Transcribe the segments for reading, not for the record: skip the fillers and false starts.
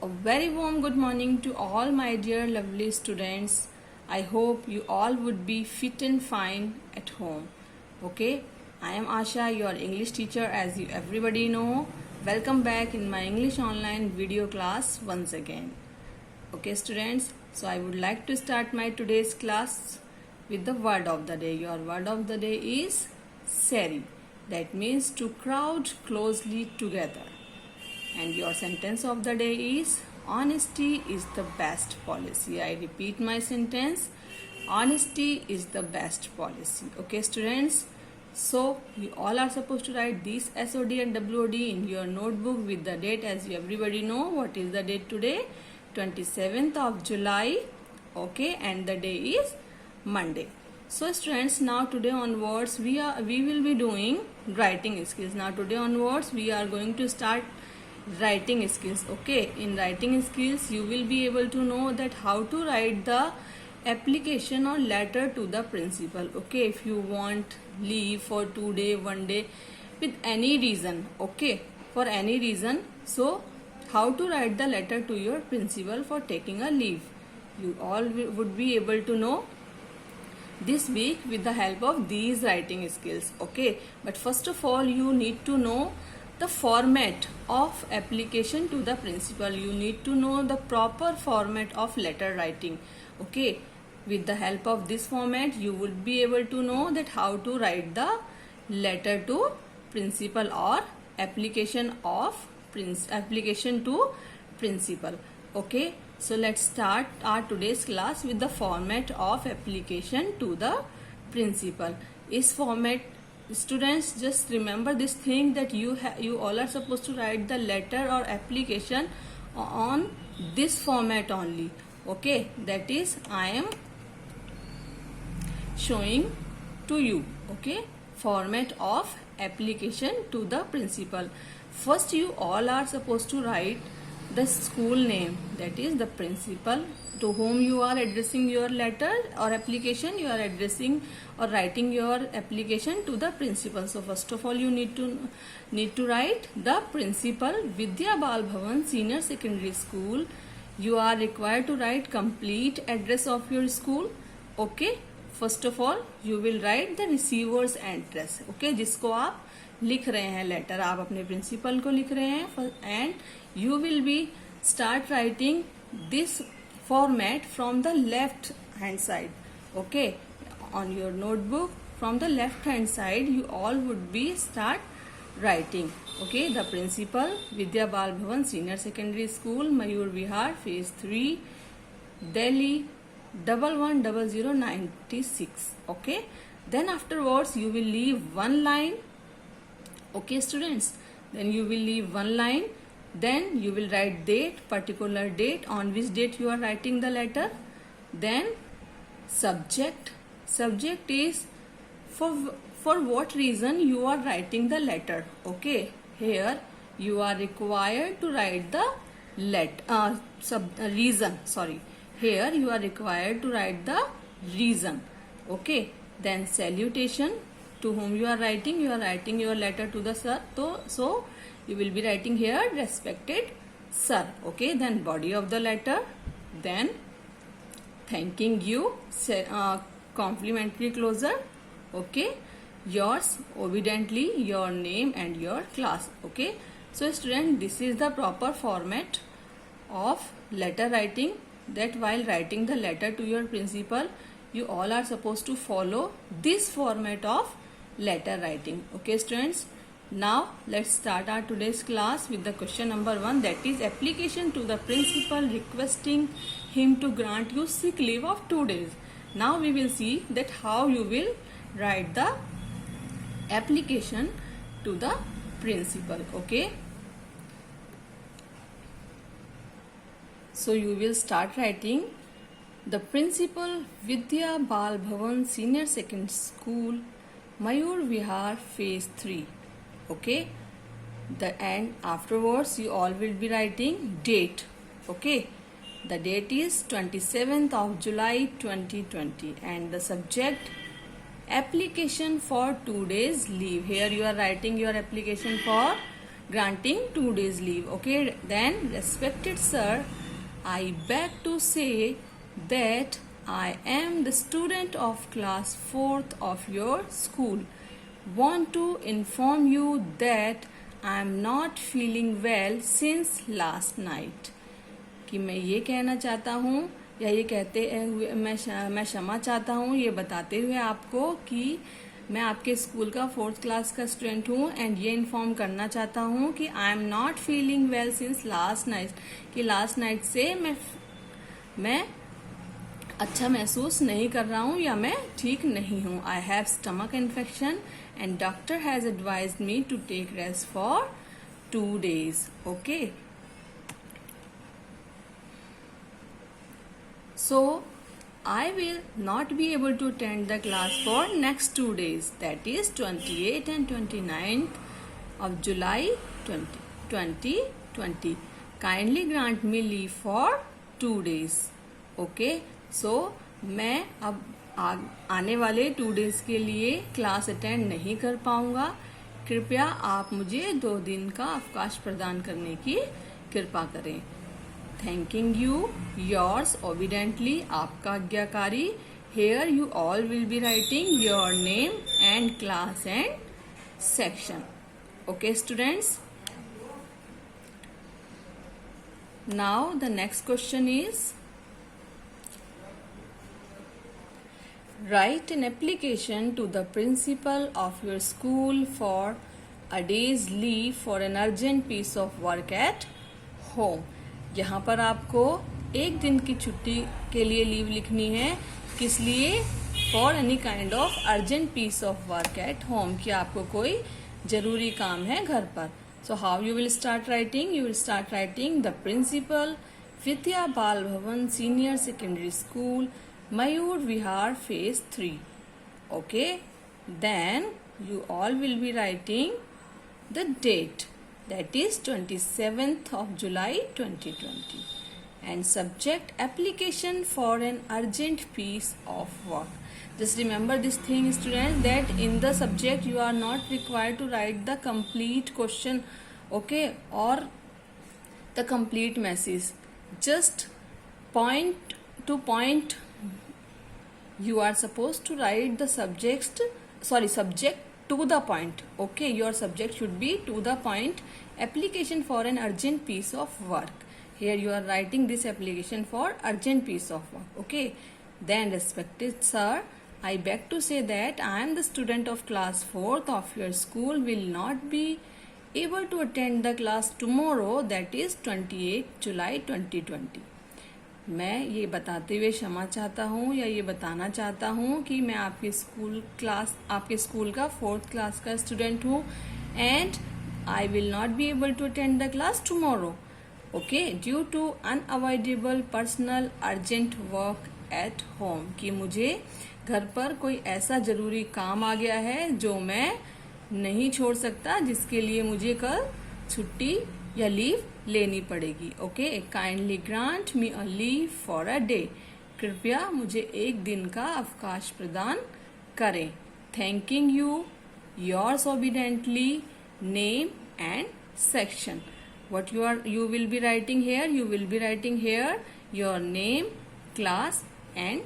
A very warm good morning to all my dear lovely students. I hope you all would be fit and fine at home. Okay, I am Asha, your English teacher, as you everybody know. Welcome back in my English online video class once again. Okay, students, so I would like to start my today's class with the word of the day. Your word of the day is seri. That means to crowd closely together. And your sentence of the day is honesty is the best policy. I repeat my sentence, honesty is the best policy. Okay, students, so you all are supposed to write these SOD and WOD in your notebook with the date. As you everybody know, what is the date today? 27th of July. Okay, and the day is Monday. So students, now today onwards we will be doing writing skills. Now today onwards we are going to start writing skills. Okay, in writing skills you will be able to know that how to write the application or letter to the principal. Okay, if you want leave for 2 day, 1 day, with any reason, okay, for any reason, so how to write the letter to your principal for taking a leave, you all would be able to know this week with the help of these writing skills. Okay, but first of all you need to know the format of application to the principal. You need to know the proper format of letter writing. Okay, with the help of this format you will be able to know that how to write the letter to principal or application to principal. Okay, so let's start our today's class with the format of application to the principal. Is format, students, just remember this thing that you all are supposed to write the letter or application on this format only. Okay, that is I am showing to you. Okay, format of application to the principal. First you all are supposed to write the school name, that is the principal to whom you are addressing your letter or application. You are addressing or writing your application to the principal. So first of all you need to write the principal, Vidya Bal Bhavan Senior Secondary School. You are required to write complete address of your school. Okay, first of all you will write the receiver's address. Okay, जिसको आप लिख रहे हैं letter, आप अपने principal को लिख रहे हैं, and you will be start writing this format from the left hand side. Okay, on your notebook from the left hand side you all would be start writing. Okay, the principal, Vidya Bal Bhavan Senior Secondary School, Mayur Vihar, phase 3, Delhi 110096. Okay, then afterwards you will leave one line. Okay students, then you will leave one line. Then you will write date, particular date, on which date you are writing the letter. Then subject. Subject is for what reason you are writing the letter. Okay, here you are required to write the reason. Sorry, here you are required to write the reason. Okay, then salutation, to whom you are writing your letter to the sir. So you will be writing here respected sir. Okay, then body of the letter, then thanking you, complimentary closer. Okay, yours obediently, your name and your class. Okay, so student, this is the proper format of letter writing, that while writing the letter to your principal you all are supposed to follow this format of letter writing. Okay students, now let's start our today's class with the question number 1, that is application to the principal requesting him to grant you sick leave of 2 days. Now we will see that how you will write the application to the principal. Okay, so you will start writing the principal, Vidya Bal Bhavan Senior Secondary School, Mayur Vihar, phase 3. Okay, and afterwards you all will be writing date. Okay, the date is 27th of July 2020, and the subject application for 2 days leave. Here you are writing your application for granting 2 days leave. Okay, then respected sir, I beg to say that I am the student of class 4th of your school. Want to inform you that I am not feeling well since last night. कि मैं ये कहना चाहता हूँ या ये कहते हुए मैं क्षमा चाहता हूँ ये बताते हुए आपको कि मैं आपके स्कूल का 4th क्लास का स्टूडेंट हूँ एंड ये इन्फॉर्म करना चाहता हूँ कि I am not feeling well since last night, कि लास्ट नाइट से मैं अच्छा महसूस नहीं कर रहा हूँ या मैं ठीक नहीं हूँ. I have stomach infection and doctor has advised me to take rest for 2 days. Okay, so I will not be able to attend the class for next 2 days, that is 28th and 29th of July 2020. Kindly grant me leave for 2 days. Okay, so मैं अब आने वाले 2 days के लिए class attend नहीं कर पाऊंगा. कृपया आप मुझे 2 दिन का अवकाश प्रदान करने की कृपा करें. थैंकिंग यू, योर्स ओबिडेंटली, आपका आज्ञाकारी. Here you all will be writing your name and class and section. Okay students, now the next question is write an application to the principal of your school for a day's leave for an urgent piece of work at home. यहाँ पर आपको एक दिन की छुट्टी के लिए leave लिखनी है. किस लिए? For any kind of urgent piece of work at home, कि आपको कोई जरूरी काम है घर पर. So how you will start writing? You will start writing the principal, Vidya Bal Bhavan senior secondary school, Mayur Vihar phase 3. Okay, then you all will be writing the date, that is 27th of July 2020, and subject application for an urgent piece of work. Just remember this thing students, that in the subject you are not required to write the complete question, okay, or the complete message. Just point to point you are supposed to write the subject to the point. Okay, your subject should be to the point. Application for an urgent piece of work. Here you are writing this application for urgent piece of work. Okay, then respected sir, I beg to say that I am the student of class 4th of your school, will not be able to attend the class tomorrow, that is 28 July 2020. मैं ये बताते हुए क्षमा चाहता हूँ या ये बताना चाहता हूँ कि मैं आपके स्कूल का 4th क्लास का स्टूडेंट हूँ and I will not be able to attend the class tomorrow. Okay, due to unavoidable personal urgent work at home, कि मुझे घर पर कोई ऐसा जरूरी काम आ गया है जो मैं नहीं छोड़ सकता, जिसके लिए मुझे कल छुट्टी या लीव लेनी पड़ेगी. Okay, kindly grant me a leave for a day, कृपया मुझे एक दिन का अवकाश प्रदान करें. Thanking you, yours obediently, name and section. what you will be writing here? You will be writing here your name, class and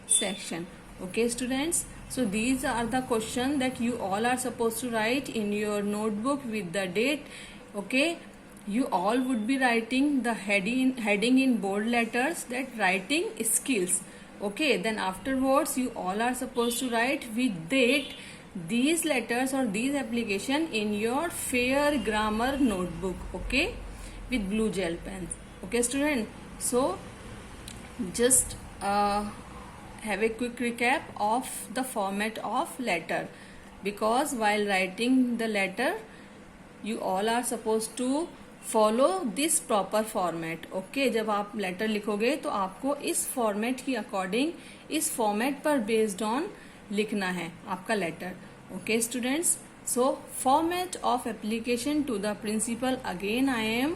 section. Okay students, so these are the questions that you all are supposed to write in your notebook with the date. Okay, you all would be writing the heading in bold letters, that writing skills. Okay, then afterwards you all are supposed to write with date these letters or these application in your fair grammar notebook. Okay, with blue gel pens. Okay student, so just have a quick recap of the format of letter, because while writing the letter you all are supposed to follow this proper format. Okay, जब आप letter लिखोगे तो आपको इस format की according, इस format पर based on लिखना है आपका letter. Okay students, so format of application to the principal, again I am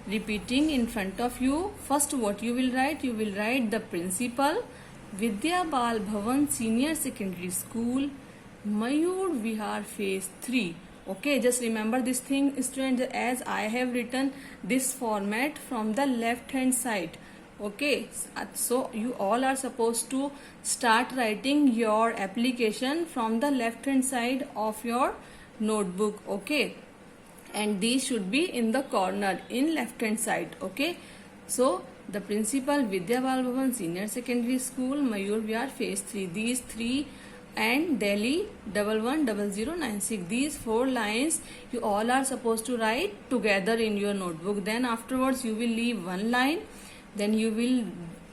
repeating in front of you. First what you will write? You will write the principal, Vidya Bal Bhavan Senior Secondary School, Mayur Vihar Phase 3. Okay, just remember this thing, student, as I have written this format from the left hand side. Okay, so you all are supposed to start writing your application from the left hand side of your notebook. Okay, and these should be in the corner in left hand side. Okay, so the principal, Vidya Bal Bhavan Senior Secondary School, Mayur Vihar, phase 3, these 3, and Delhi 110096, these 4 lines you all are supposed to write together in your notebook. Then afterwards you will leave one line, then you will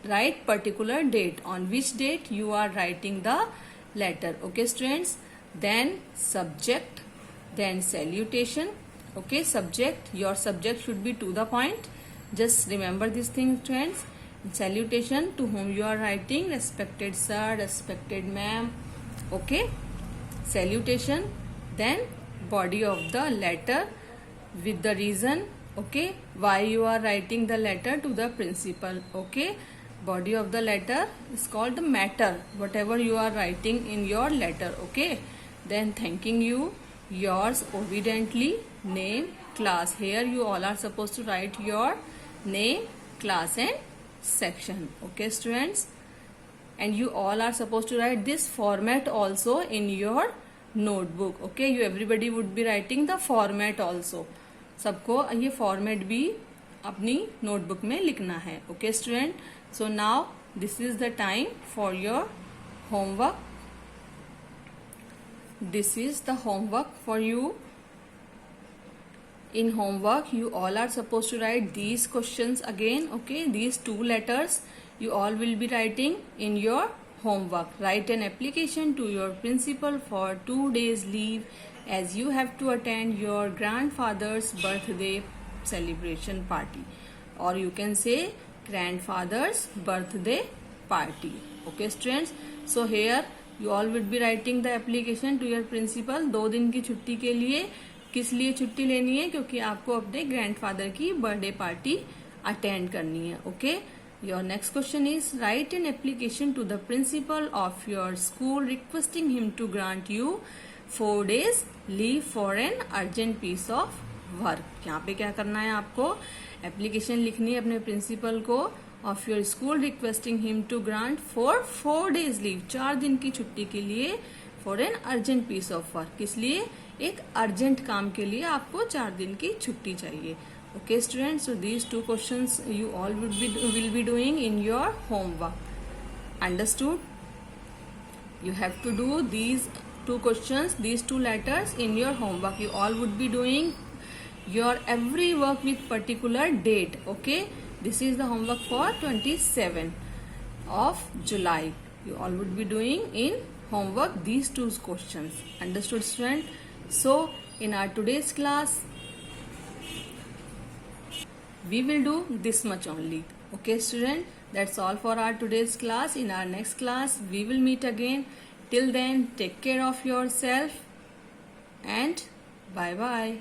write particular date, on which date you are writing the letter. Okay students, then subject, then salutation. Okay, subject, your subject should be to the point. Just remember this thing, students. Salutation, to whom you are writing, respected sir, respected ma'am. Okay, salutation. Then body of the letter with the reason, okay, why you are writing the letter to the principal. Okay, body of the letter is called the matter, whatever you are writing in your letter. Okay, then thanking you, yours obediently, name, class. Here you all are supposed to write your name, class and section. Okay students, and you all are supposed to write this format also in your notebook. Okay, you everybody would be writing the format also. सबको ये format भी अपनी notebook में लिखना है. Okay student, so now this is the time for your homework. This is the homework for you. In homework you all are supposed to write these questions again. Okay, these 2 letters you all will be writing in your homework. Write an application to your principal for 2 days leave as you have to attend your grandfather's birthday celebration party, or you can say grandfather's birthday party. Okay students, so here you all will be writing the application to your principal. 2 दिन की छुट्टी के लिए, किस लिए छुट्टी लेनी है? क्योंकि आपको अपने ग्रैंडफादर की बर्थडे पार्टी अटेंड करनी है. Okay, your next question is write an application to the principal of your school requesting him to grant you 4 days leave for an urgent piece of work. यहाँ पे क्या करना है आपको? Application लिखनी है अपने प्रिंसिपल को of your school requesting him to grant for 4 days leave, 4 दिन की छुट्टी के लिए, for an urgent piece of work. किस लिए? एक अर्जेंट काम के लिए आपको 4 दिन की छुट्टी चाहिए. Okay students, so these 2 questions you all will be doing in your homework. Understood? You have to do these 2 questions, these 2 letters in your homework. You all would be doing your every work with particular date. Okay, this is the homework for 27th of July. You all would be doing in homework these 2 questions. Understood student? So in our today's class we will do this much only. Okay student, that's all for our today's class. In our next class we will meet again. Till then, take care of yourself and bye bye.